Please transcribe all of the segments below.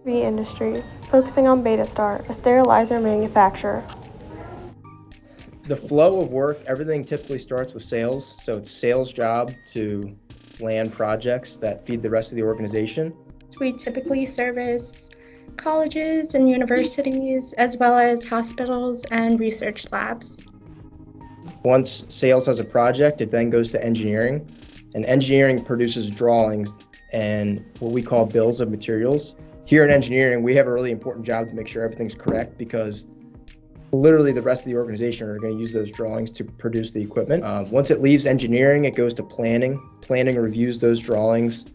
RV Industries, focusing on Betastar, a sterilizer manufacturer. The flow of work, everything typically starts with sales. So it's sales job to land projects that feed the rest of the organization. We typically service colleges and universities, as well as hospitals and research labs. Once sales has a project, it then goes to engineering, and engineering produces drawings and what we call bills of materials. Here in engineering, we have a really important job to make sure everything's correct, because literally the rest of the organization are going to use those drawings to produce the equipment. Once it leaves engineering, it goes to planning. Planning reviews those drawings.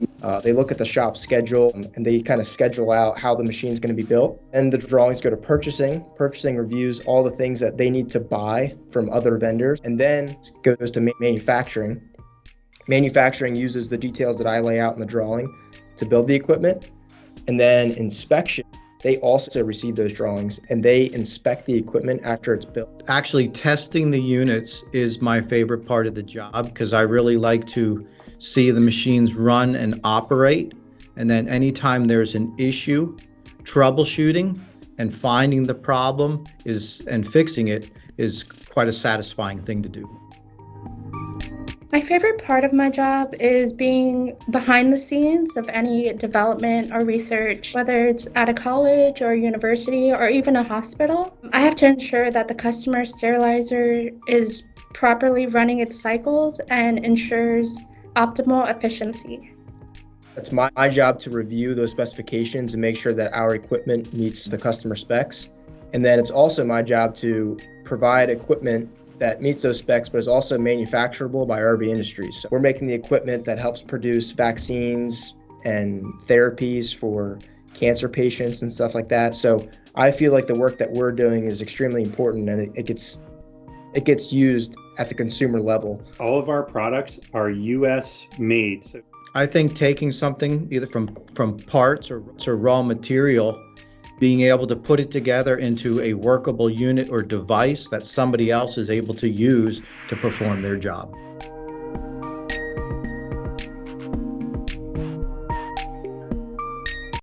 They look at the shop schedule and they kind of schedule out how the machine's going to be built. And the drawings go to purchasing. Purchasing reviews all the things that they need to buy from other vendors, and then goes to manufacturing. Manufacturing uses the details that I lay out in the drawing to build the equipment. And then inspection, they also receive those drawings and they inspect the equipment after it's built. Actually, testing the units is my favorite part of the job, because I really like to see the machines run and operate. And then anytime there's an issue, troubleshooting and finding the problem and fixing it is quite a satisfying thing to do. My favorite part of my job is being behind the scenes of any development or research, whether it's at a college or university or even a hospital. I have to ensure that the customer sterilizer is properly running its cycles and ensures optimal efficiency. It's my job to review those specifications and make sure that our equipment meets the customer specs. And then it's also my job to provide equipment that meets those specs, but is also manufacturable by RV Industries. So we're making the equipment that helps produce vaccines and therapies for cancer patients and stuff like that. So I feel like the work that we're doing is extremely important, and it gets used at the consumer level. All of our products are U.S. made. So I think taking something either from parts or raw material, being able to put it together into a workable unit or device that somebody else is able to use to perform their job.